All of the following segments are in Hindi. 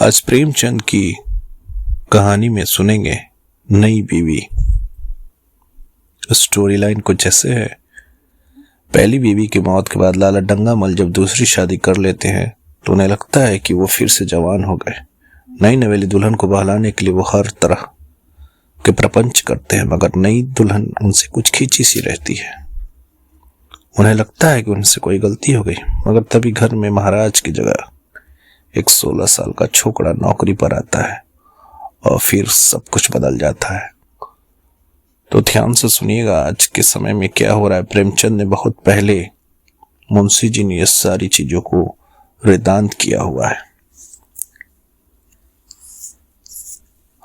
आज प्रेमचंद की कहानी में सुनेंगे नई बीवी। स्टोरी लाइन कुछ ऐसे है। पहली बीवी की मौत के बाद लाला डंगामल जब दूसरी शादी कर लेते हैं तो उन्हें लगता है कि वो फिर से जवान हो गए। नई नवेली दुल्हन को बहलाने के लिए वो हर तरह के प्रपंच करते हैं, मगर नई दुल्हन उनसे कुछ खींची सी रहती है। उन्हें लगता है कि उनसे कोई गलती हो गई, मगर तभी घर में महाराज की जगह एक 16 साल का छोकरा नौकरी पर आता है और फिर सब कुछ बदल जाता है। तो ध्यान से सुनिएगा आज के समय में क्या हो रहा है। प्रेमचंद ने बहुत पहले मुंशी जी ने ये सारी चीजों को वेदांत किया हुआ है।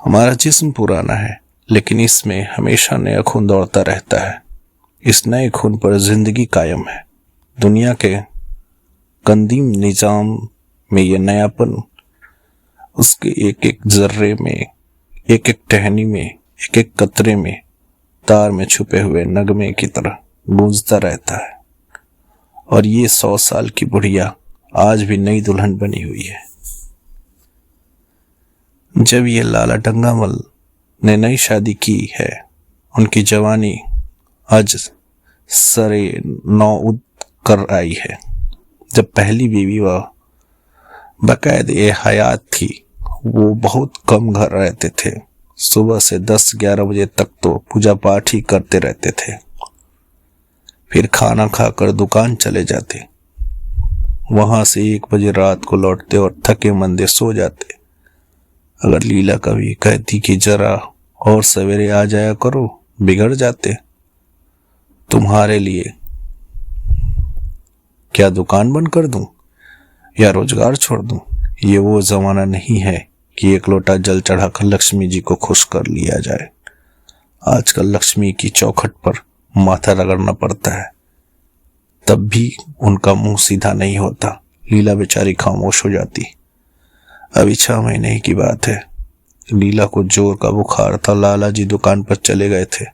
हमारा जिस्म पुराना है, लेकिन इसमें हमेशा नया खून दौड़ता रहता है। इस नए खून पर जिंदगी कायम है। दुनिया के कंदीम निजाम में यह नयापन उसके एक एक जर्रे में, एक एक टहनी में, एक एक कतरे में, तार में छुपे हुए नगमे की तरह गूंजता रहता है। और ये 100 साल की बुढ़िया आज भी नई दुल्हन बनी हुई है। जब ये लाला डंगामल ने नई शादी की है, उनकी जवानी आज सरे 9 कर आई है। जब पहली बीवी वह बाकायद हयात थी, वो बहुत कम घर रहते थे। सुबह से 10-11 बजे तक तो पूजा पाठ ही करते रहते थे, फिर खाना खाकर दुकान चले जाते। वहां से 1 बजे रात को लौटते और थके मंदे सो जाते। अगर लीला कभी कहती कि जरा और सवेरे आ जाया करो, बिगड़ जाते। तुम्हारे लिए क्या दुकान बंद कर दूं या रोजगार छोड़ दूं? ये वो जमाना नहीं है कि एक लोटा जल चढ़ाकर लक्ष्मी जी को खुश कर लिया जाए। आजकल लक्ष्मी की चौखट पर माथा रगड़ना पड़ता है, तब भी उनका मुंह सीधा नहीं होता। लीला बेचारी खामोश हो जाती। अभी 6 महीने की बात है। लीला को जोर का बुखार था। लाला जी दुकान पर चले गए थे।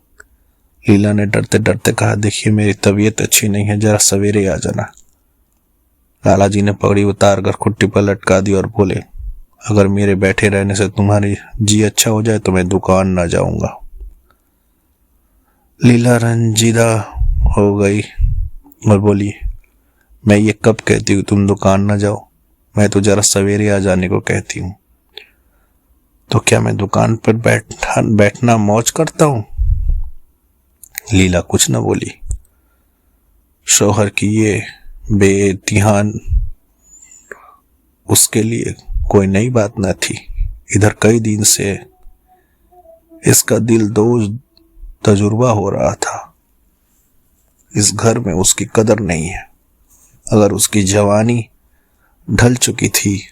लीला ने डरते डरते कहा, देखिए मेरी तबीयत अच्छी नहीं है, जरा सवेरे आ जाना। लाला जी ने पगड़ी उतार कर खुट्टी पर लटका दी और बोले, अगर मेरे बैठे रहने से तुम्हारी जी अच्छा हो जाए तो मैं दुकान ना जाऊंगा। लीला रंजीदा हो गई और बोली, मैं ये कब कहती हूँ तुम दुकान ना जाओ? मैं तो जरा सवेरे आ जाने को कहती हूँ। तो क्या मैं दुकान पर बैठना मौज करता हूँ? लीला कुछ न बोली। शौहर की ये बेइत्तेहान उसके लिए कोई नई बात न थी। इधर कई दिन से इसका दिल दोष तजुर्बा हो रहा था। इस घर में उसकी कदर नहीं है। अगर उसकी जवानी ढल चुकी थी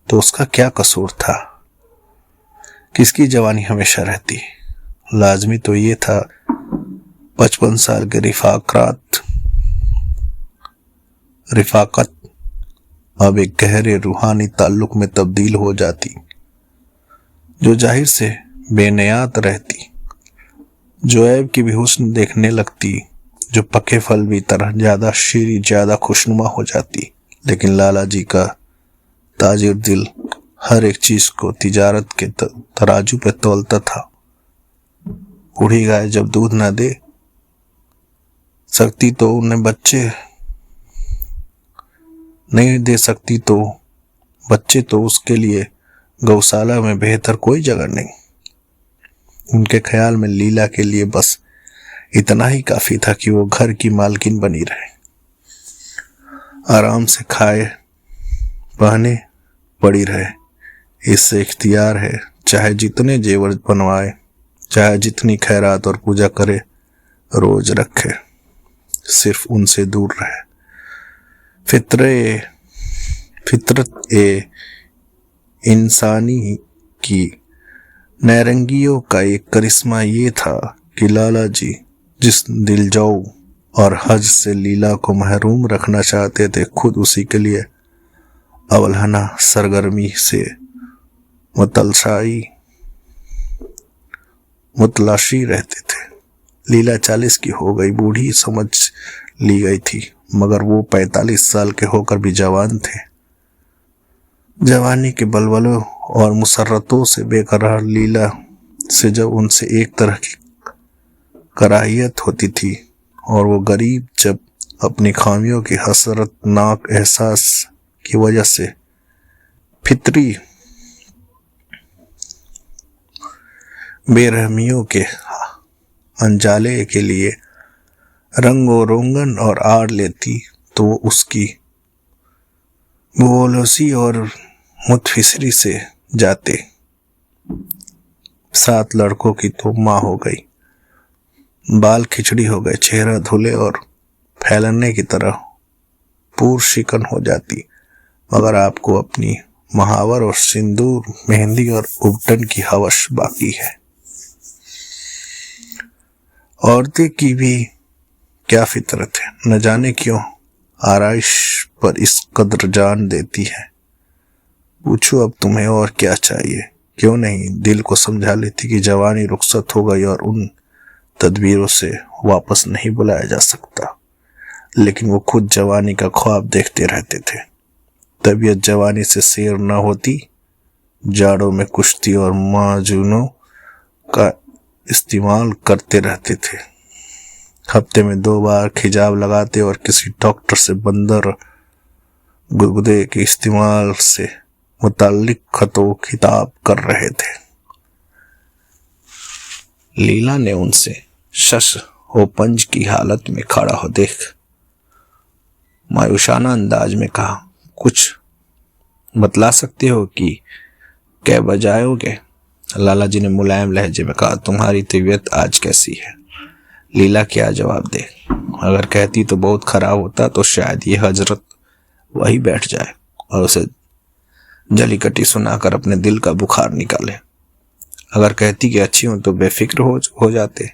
तो उसका क्या कसूर था? किसकी जवानी हमेशा रहती? लाजमी तो ये था 55 साल के रिफाकत अब एक गहरे रूहानी ताल्लुक में तब्दील हो जाती, जो जाहिर से बेनियात रहती, जो ऐब की भी हुस्न देखने लगती, जो पके फल भी तरह ज्यादा शीरी, ज्यादा खुशनुमा हो जाती। लेकिन लाला जी का ताजिर दिल हर एक चीज को तिजारत के तराजू पे तौलता था। बूढ़ी गाय जब दूध न दे सकती तो उन्हें नहीं दे सकती तो बच्चे तो उसके लिए गौशाला में बेहतर कोई जगह नहीं। उनके ख्याल में लीला के लिए बस इतना ही काफी था कि वो घर की मालकिन बनी रहे, आराम से खाए पहने पड़ी रहे। इससे इख्तियार है, चाहे जितने जेवर बनवाए, चाहे जितनी खैरात और पूजा करे, रोज रखे, सिर्फ उनसे दूर रहे। फितरत इंसानी की नैरंगियों का एक करिश्मा ये था कि लाला जी जिस दिलजौ और हज से लीला को महरूम रखना चाहते थे, खुद उसी के लिए अवलहना सरगर्मी से मुतलाशी रहते थे। लीला 40 की हो गई, बूढ़ी समझ ली गई थी, मगर वो 45 साल के होकर भी जवान थे। जवानी के बलबलों और मुसर्रतों से बेकरार लीला से जब उनसे एक तरह की कराहियत होती थी, और वो गरीब जब अपनी खामियों की हसरतनाक एहसास की वजह से फितरी बेरहमियों के अंजाले के लिए रंग और रोंगन और आड़ लेती, तो वो उसकी बोलोसी और मुतफिसरी से जाते। 7 लड़कों की तो माँ हो गई, बाल खिचड़ी हो गए, चेहरा धुले और फैलने की तरह पूर शिकन हो जाती, मगर आपको अपनी महावर और सिंदूर, मेहंदी और उबटन की हवस बाकी है। औरतें की भी क्या फितरत है, न जाने क्यों आराइश पर इस कदर जान देती है। पूछो अब तुम्हें और क्या चाहिए? क्यों नहीं दिल को समझा लेती कि जवानी रुखसत हो गई और उन तदबीरों से वापस नहीं बुलाया जा सकता, लेकिन वो खुद जवानी का ख्वाब देखते रहते थे। तबीयत जवानी से सैर न होती, जाड़ों में कुश्ती और माजूनों का इस्तेमाल करते रहते थे। हफ्ते में 2 बार खिजाब लगाते और किसी डॉक्टर से बंदर गुदगुदे के इस्तेमाल से मुताल्लिक खतो खिताब कर रहे थे। लीला ने उनसे शश हो पंज की हालत में खड़ा हो देख मायूसाना अंदाज में कहा, कुछ बतला सकते हो कि क्या बजायोगे? लाला जी ने मुलायम लहजे में कहा, तुम्हारी तबीयत आज कैसी है? लीला क्या जवाब दे? अगर कहती तो बहुत खराब होता, तो शायद ये हजरत वही बैठ जाए और उसे जलीकटी सुनाकर अपने दिल का बुखार निकाले। अगर कहती कि अच्छी हूं तो बेफिक्र हो जाते।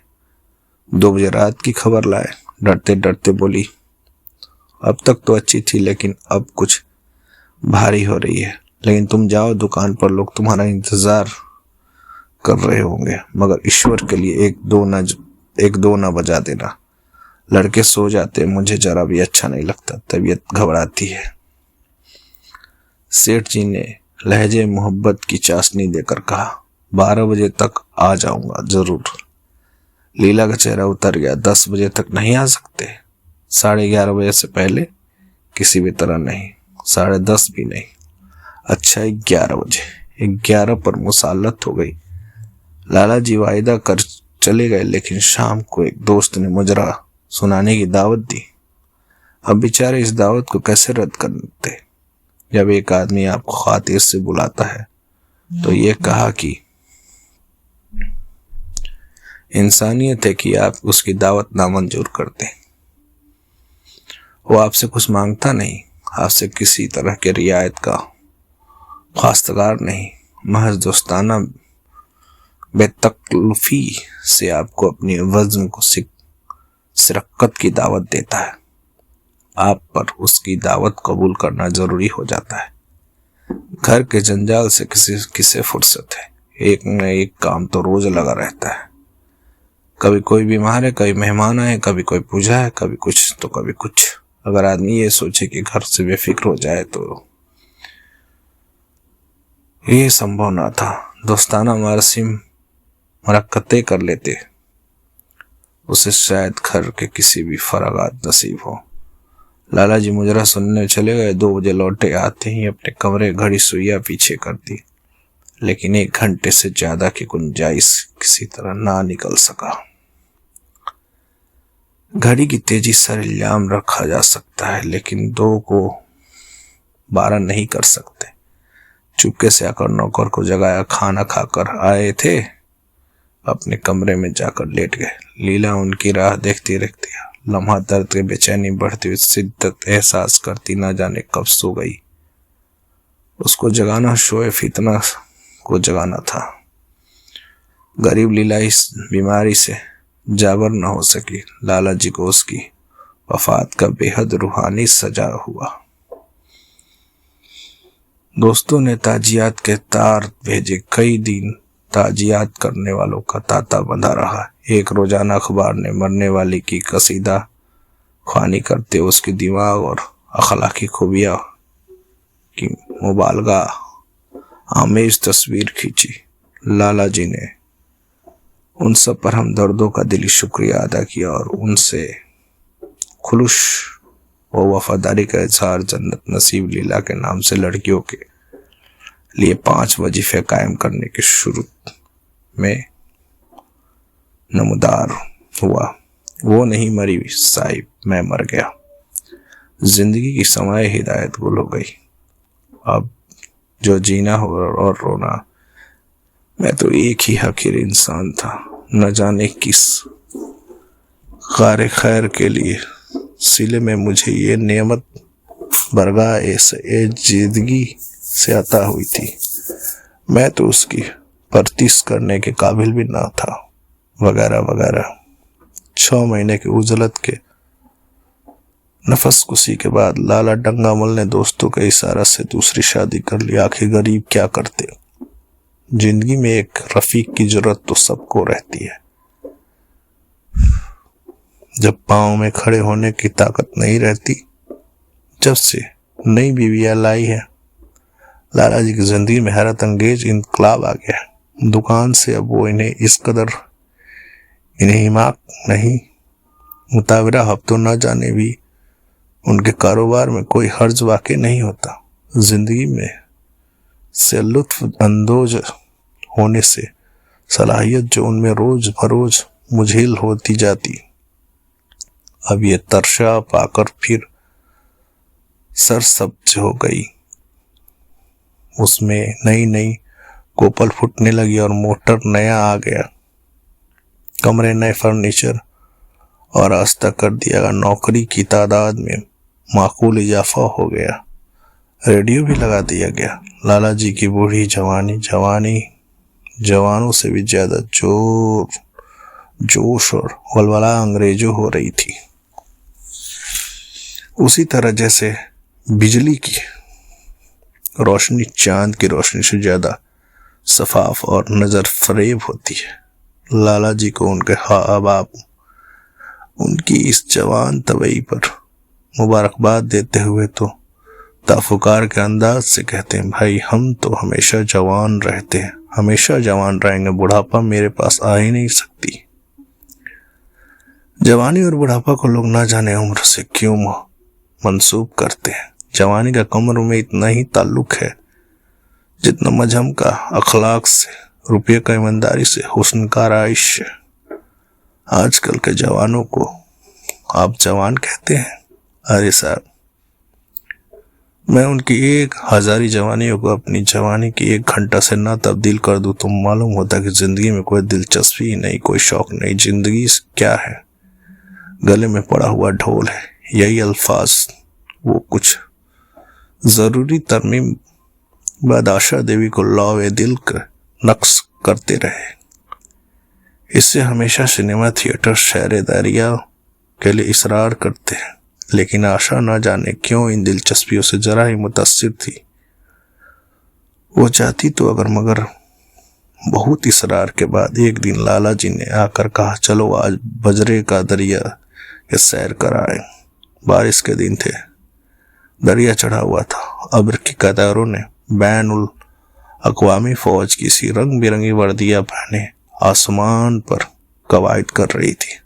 2 बजे रात की खबर लाए। डरते डरते बोली, अब तक तो अच्छी थी, लेकिन अब कुछ भारी हो रही है। लेकिन तुम जाओ दुकान पर, लोग तुम्हारा इंतजार कर रहे होंगे, मगर ईश्वर के लिए एक दो ना बजा देना। लड़के सो जाते, मुझे जरा भी अच्छा नहीं लगता, तबीयत घबराती है। सेठ जी ने लहजे मोहब्बत की चाशनी देकर कहा, 12 बजे तक आ जाऊंगा जरूर। लीला का चेहरा उतर गया। 10 बजे तक नहीं आ सकते? 11:30 बजे से पहले किसी भी तरह नहीं। 10:30 भी नहीं। अच्छा 11 बजे। 11 पर मुसालत हो गई। लाला जी वायदा कर चले गए, लेकिन शाम को एक दोस्त ने मुजरा सुनाने की दावत दी। अब बेचारे इस दावत को कैसे रद्द करते? जब एक आदमी आपको खातिर से बुलाता है तो ये कहा कि इंसानियत है कि आप उसकी दावत नामंजूर कर दें। वो आपसे कुछ मांगता नहीं, आपसे किसी तरह के रियायत का खास्तगार नहीं, महज दोस्ताना बेतकल्लुफी से आपको अपनी वज़्न को सिरकत की दावत देता है। आप पर उसकी दावत कबूल करना जरूरी हो जाता है। घर के जंजाल से किसे फुर्सत है? एक न एक काम तो रोज लगा रहता है। कभी कोई बीमार है, कभी मेहमान आए, कभी कोई पूजा है, कभी कुछ तो कभी कुछ। अगर आदमी ये सोचे कि घर से बेफिक्र हो जाए तो ये संभव ना था। दोस्ताना मरसिम मरक्कतें कर लेते, उसे शायद घर के किसी भी फरागात नसीब हो। लाला जी मुजरा सुनने चले गए। 2 बजे लौटे। आते ही अपने कमरे घड़ी सुइया पीछे कर दी, लेकिन 1 घंटे से ज्यादा की गुंजाइश किसी तरह ना निकल सका। घड़ी की तेजी सर इल्जाम रखा जा सकता है, लेकिन 2 को 12 नहीं कर सकते। चुपके से आकर नौकर को जगाया। खाना खाकर आए थे, अपने कमरे में जाकर लेट गए। लीला उनकी राह देखती रहती है। लम्हा दर्द के बेचैनी बढ़ती हुई शिद्दत एहसास करती, ना जाने कब सो गई। उसको जगाना शोए फितना को जगाना था। गरीब लीला इस बीमारी से जाबर न हो सकी। लाला जी को उसकी वफात का बेहद रूहानी सजा हुआ। दोस्तों ने ताजियात के तार भेजे। कई दिन ताजियात करने वालों का तांता बंधा रहा। एक रोजाना अखबार ने मरने वाली की कसीदा ख्वानी करते उसके दिमाग और अखलाकी खूबियां की मुबालगा आमेज तस्वीर खींची। लाला जी ने उन सब पर हम दर्दों का दिली शुक्रिया अदा किया और उनसे खुलूस व वफादारी का इजहार जन्नत नसीब लीला के नाम से लड़कियों के लिए 5 वजीफे कायम करने के शुरू में नमूदार हुआ। वो नहीं मरी साहिब, मैं मर गया। जिंदगी की समय हिदायत गुल हो गई। अब जो जीना हो और रोना, मैं तो एक ही हकीर इंसान था, न जाने किस कार खैर के लिए सिले में मुझे ये नेमत बरगाह ए जिंदगी से अता हुई थी। मैं तो उसकी परतीस करने के काबिल भी ना था, वगैरह वगैरह। 6 महीने की उजलत के नफस कुसी के बाद लाला डंगामल ने दोस्तों के इशारा से दूसरी शादी कर ली। आखिर गरीब क्या करते। जिंदगी में एक रफीक की जरूरत तो सबको रहती है। जब पांव में खड़े होने की ताकत नहीं रहती, जब से नई बीवियां लाई है, लाला जी की जिंदगी में हैरत अंगेज इनकलाब आ गया। दुकान से अब वो इन्हें इस कदर हिमाक नहीं मुतावरा, अब तो न जाने भी उनके कारोबार में कोई हर्ज वाक़ई नहीं होता। जिंदगी में से लुत्फ अंदोज होने से सलाहियत जो उनमें रोज बरोज मुझिल होती जाती, अब ये तरशा पाकर फिर सरसब्ज हो गई। उसमें नई नई कोपल फूटने लगी और मोटर नया आ गया। कमरे नए फर्नीचर और आस्था कर दिया। नौकरी की तादाद में माकूल इजाफा हो गया। रेडियो भी लगा दिया गया। लाला जी की बूढ़ी जवानी जवानों से भी ज्यादा जोश और वलवला अंग्रेजों हो रही थी। उसी तरह जैसे बिजली की रोशनी चांद की रोशनी से ज्यादा शफाफ और नजर फरेब होती है। लाला जी को उनके अहबाब उनकी इस जवान तबई पर मुबारकबाद देते हुए तो ताफुकार के अंदाज से कहते हैं, भाई हम तो हमेशा जवान रहते हैं, हमेशा जवान रहेंगे। बुढ़ापा मेरे पास आ ही नहीं सकती। जवानी और बुढ़ापा को लोग ना जाने उम्र से क्यों मंसूब करते हैं। जवानी का कमर में इतना ही ताल्लुक है जितना मजहम का अखलाक से, रुपये का ईमानदारी से, हुस्न का आराइश से। आजकल के जवानों को आप जवान कहते हैं? अरे साहब, मैं उनकी 1000 जवानियों को अपनी जवानी की 1 घंटा से ना तब्दील कर दूं तो मालूम होता कि जिंदगी में कोई दिलचस्पी ही नहीं, कोई शौक नहीं। जिंदगी क्या है? गले में पड़ा हुआ ढोल है। यही अल्फाज वो कुछ जरूरी तरमीम बाद आशा देवी को लौवे दिल कर नक्श करते रहे। इससे हमेशा सिनेमा थिएटर शहरेदारिया के लिए इसरार करते हैं, लेकिन आशा न जाने क्यों इन दिलचस्पियों से जरा ही मुतासिर थी। वो चाहती तो अगर मगर बहुत इसरार के बाद एक दिन लाला जी ने आकर कहा, चलो आज बजरे का दरिया के सैर कराएं। बारिश के दिन थे, दरिया चढ़ा हुआ था। अब्र की कतारों ने बैन उल अक़वामी फौज की सी रंग बिरंगी वर्दियां पहने आसमान पर कवायद कर रही थी।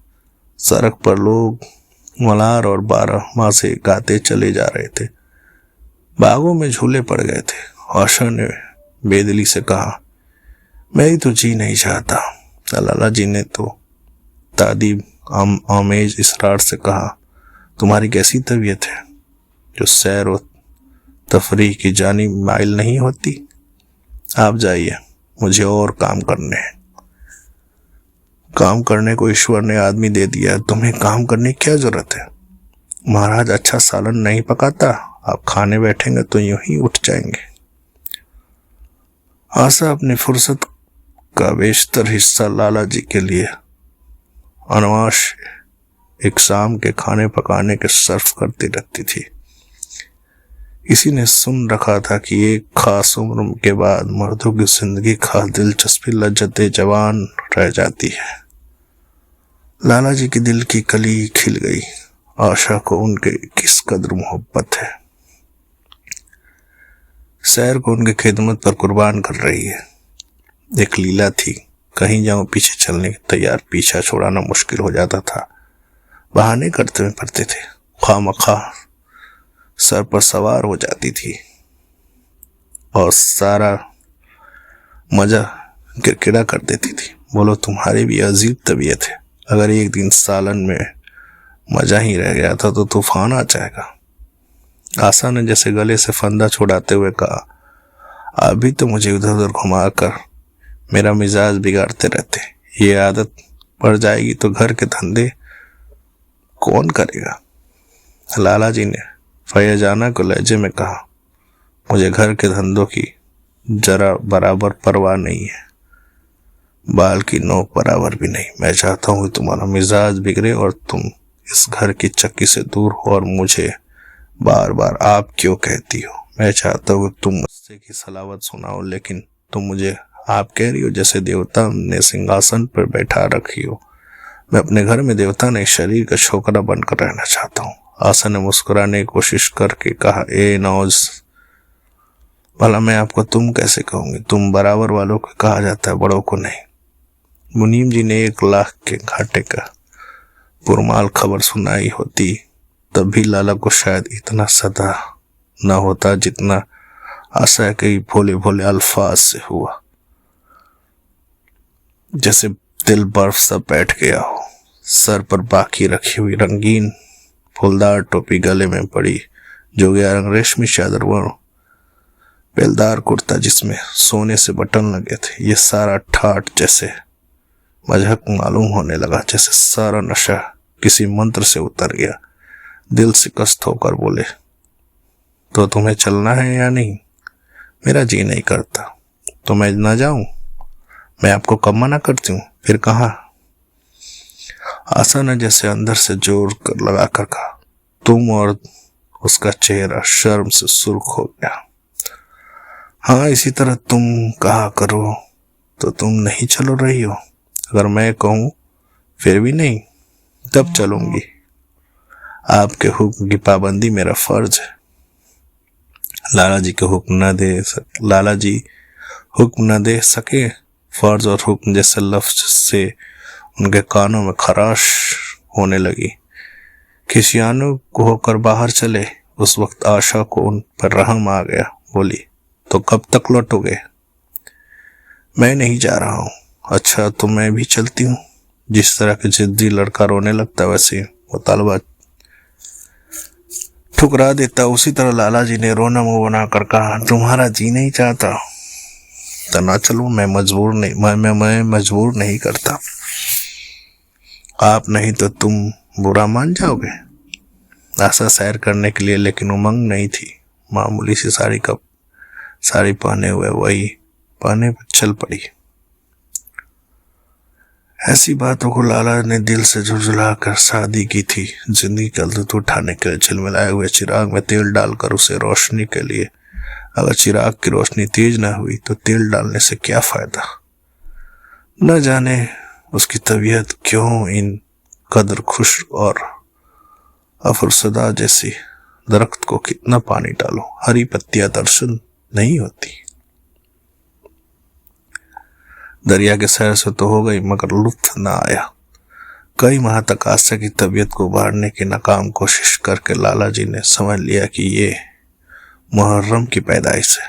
सड़क पर लोग मलार और 12 मासे गाते चले जा रहे थे। बागों में झूले पड़ गए थे। आशा ने बेदिली से कहा, मैं ही तो जी नहीं चाहता। लाला जी ने तो तादीब आमेज इसरार से कहा, तुम्हारी कैसी तबीयत है जो सैर और तफरीह की जानी माइल नहीं होती? आप जाइए, मुझे और काम करने हैं। काम करने को ईश्वर ने आदमी दे दिया, तुम्हें काम करने की क्या जरूरत है? महाराज अच्छा सालन नहीं पकाता, आप खाने बैठेंगे तो यूं ही उठ जाएंगे। आशा अपनी फुर्सत का बेशतर हिस्सा लाला जी के लिए अनवाश एक शाम के खाने पकाने के सर्फ करती रहती थी। इसी ने सुन रखा था कि एक खास उम्र के बाद मर्दों की जिंदगी खास दिलचस्पी लज्जतें जवान रह जाती है। लाला जी की दिल की कली खिल गई। आशा को उनके किस कदर मोहब्बत है। शहर को उनकी खिदमत पर कुर्बान कर रही है। एक लीला थी, कहीं जाऊं पीछे चलने के तैयार, पीछा छोड़ाना मुश्किल हो जाता था। बहाने करते हुए पड़ते थे, खामखा सर पर सवार हो जाती थी और सारा मजा किरकिरा कर देती थी। बोलो, तुम्हारी भी अजीब तबीयत है। अगर एक दिन सालन में मजा ही रह गया था तो तूफान आ जाएगा। आशा ने जैसे गले से फंदा छुड़ाते हुए कहा, आप भी तो मुझे उधर उधर घुमाकर मेरा मिजाज बिगाड़ते रहते। ये आदत पड़ जाएगी तो घर के धंधे कौन करेगा। लाला जी ने फैजाना को लहजे में कहा, मुझे घर के धंधों की जरा बराबर परवाह नहीं है, बाल की नोक बराबर भी नहीं। मैं चाहता हूँ तुम्हारा मिजाज बिगड़े और तुम इस घर की चक्की से दूर हो और मुझे बार बार आप क्यों कहती हो। मैं चाहता हूँ तुम मुझसे की सलावत सुनाओ, लेकिन तुम मुझे आप कह रही हो जैसे देवता ने सिंहासन पर बैठा रखी हो। मैं अपने घर में देवता नहीं, शरीर का छोकरा बनकर रहना चाहता हूँ। आशा ने मुस्कुराने की कोशिश करके कहा, ए नौज, भला मैं आपको तुम कैसे कहूंगी। तुम बराबर वालों को कहा जाता है, बड़ों को नहीं। मुनीम जी ने 1 लाख के घाटे का पुरमाल खबर सुनाई होती तब भी लाला को शायद इतना सदा न होता जितना आशा के भोले भोले अल्फाज से हुआ। जैसे दिल बर्फ सा बैठ गया हो। सर पर बाकी रखी हुई रंगीन फूलदार टोपी, गले में पड़ी जोगिया रंग रेशमी चादर, वो बेलदार कुर्ता जिसमें सोने से बटन लगे थे, ये सारा ठाठ जैसे मजहक मालूम होने लगा। जैसे सारा नशा किसी मंत्र से उतर गया। दिल शिकस्त होकर बोले, तो तुम्हें चलना है या नहीं। मेरा जी नहीं करता तो मैं ना जाऊं। मैं आपको कब मना करती हूँ, फिर कहा। आशा ने जैसे अंदर से जोर कर लगा कर कहा, तुम, और उसका चेहरा शर्म से सुर्ख हो गया। हाँ, इसी तरह तुम कहा करो तो तुम नहीं चलो रही हो। अगर मैं कहूं फिर भी नहीं, तब चलूंगी। आपके हुक्म की पाबंदी मेरा फर्ज है। लाला जी हुक्म न दे सके। फर्ज और हुक्म जैसे लफ्ज से उनके कानों में खराश होने लगी। खिसियानों को होकर बाहर चले। उस वक्त आशा को उन पर रहम आ गया। बोली, तो कब तक लौटोगे। मैं नहीं जा रहा हूँ। अच्छा, तो मैं भी चलती हूँ। जिस तरह के जिद्दी लड़का रोने लगता वैसे मुतालबा ठुकरा देता, उसी तरह लाला जी ने रोना मुंह बनाकर कहा, तुम्हारा जी नहीं चाहता तो ना चलो। मैं मजबूर नहीं करता। आप नहीं तो तुम बुरा मान जाओगे। आशा सैर करने के लिए लेकिन उमंग नहीं थी। मामूली सी साड़ी पहने हुए वही पहने पर चल पड़ी। ऐसी बातों को लाला ने दिल से झुरझुला कर शादी की थी। जिंदगी का लुत्फ उठाने के लिए झिलमिलाए हुए चिराग में तेल डालकर उसे रोशनी के लिए। अगर चिराग की रोशनी तेज न हुई तो तेल डालने से क्या फायदा। न जाने उसकी तबीयत क्यों इन कदर खुश और अफरसदा जैसी। दरख्त को कितना पानी डालो, हरी पत्तियां दर्शन नहीं होती। दरिया के सैर से तो हो गई मगर लुत्फ न आया। कई माह तक आशा की तबीयत को उभारने की नाकाम कोशिश करके लाला जी ने समझ लिया कि ये मुहर्रम की पैदाइश है,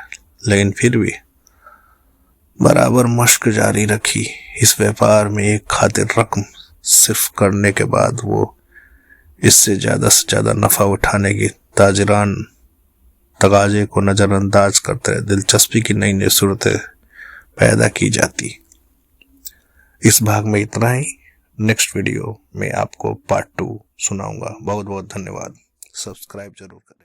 लेकिन फिर भी बराबर मश्क जारी रखी। इस व्यापार में एक खातिर रकम सिर्फ करने के बाद वो इससे से ज्यादा नफा उठाने की ताजरान तगाजे को नजरअंदाज करते रहे। दिलचस्पी की नई नई सूरतें पैदा की जाती। इस भाग में इतना ही। नेक्स्ट वीडियो में आपको पार्ट 2 सुनाऊंगा। बहुत बहुत धन्यवाद। सब्सक्राइब जरूर करें।